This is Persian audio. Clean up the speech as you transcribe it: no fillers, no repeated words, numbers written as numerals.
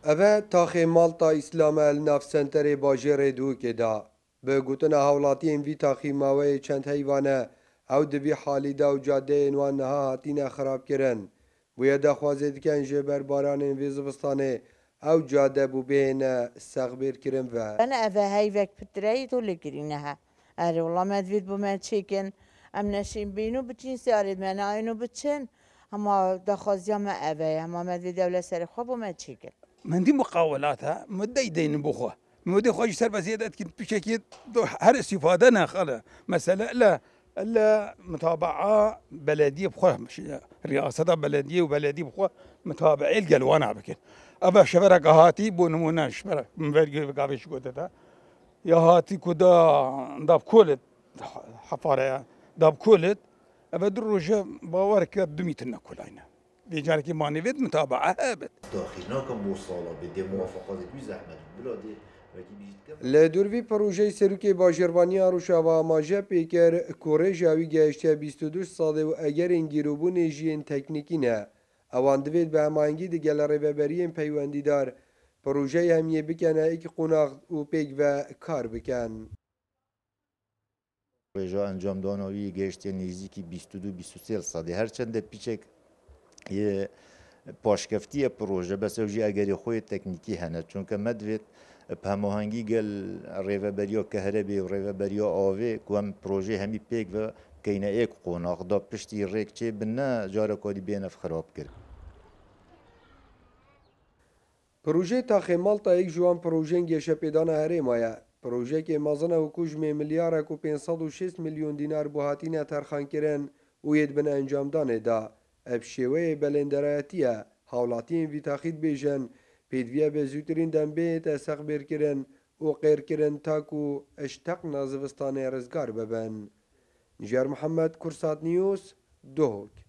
اوه تاخی مالتا اسلام الناف سنتر باجر دوکه دا. به گوتنا هولاتی این وی تاخی ماوی چند حیوانه او دوی حالی دا و جاده انوان نها هاتین خراب کرن. بویا دا خوازه دکن جبر باران این وی زبستانه او جاده بو بین سغبیر کرن و أنا أفا هايفك بتريد ولا قرينها أري والله ما تفيد بما تشيكن أم نشين بينو بتشين سيارد ما ناينو بتشين هما دخوزيا ما أفا هما ما تفيد ولا سري خواب وما تشيكن من دي مقاولاتها مدة يدين بخوا مدة خوش سر بزيادة كنت بشكل هر استفادة ناخذها مثلا لا متابعة بلدية بخوا مش رئاسة بلدية وبلدية بخوا متابعة الجلوانا بكن أبا شبرا قهاتي بونمونا شبرا من فرق قابش قدتها يا هاتي كدا داب كولت حفارة داب كولت أبا دروجة باورك دميتنا كلنا بيجارك ما نفيد متابعة أبد داخلنا كم بوصالة بدي موافقات توي زحمة بلادي لدوروی پروژه سروک باجروانی آروشا و آماجه پیکر کوره جاوی گشته 22 ساله و اگر انگیروبون جین تکنیکی نه اوان دوید به همانگی دیگل ریببرین پیوندیدار پروژه همیه بکنه ایک قناق و پیک و کار بکن. پروژه انجام دانایی گشته نزدیکی 22-23 ساله هرچند پیچک یه پاشکفتی پروژه بس اوجی اگری خوی تکنیکی هنه چون که مدوید بهماهنگی گل ریوبریا کهربی و ریوبریا آوی کوم پروژه همی پیک و کینه ایک قوناق دا پشتی ریک چه بنا جارا کادی بینف خراب کرد. پروژه تاخی مالتا ایک جوان پروژه گشه پیدان هره مایه. پروژه که مازنه و کجمه میلیارد و 506 میلیون دینار بوهاتینه ترخان کرن و ید بن انجام دانه دا. اب شیوه بلندرایتیه حولاتین وی تاخید بیجن پیدویه به زودترین دنبه تسق بیر کرن و غیر کرن تاکو اشتق نازوستان رزگار ببن. نجار محمد کرسات نیوز دوک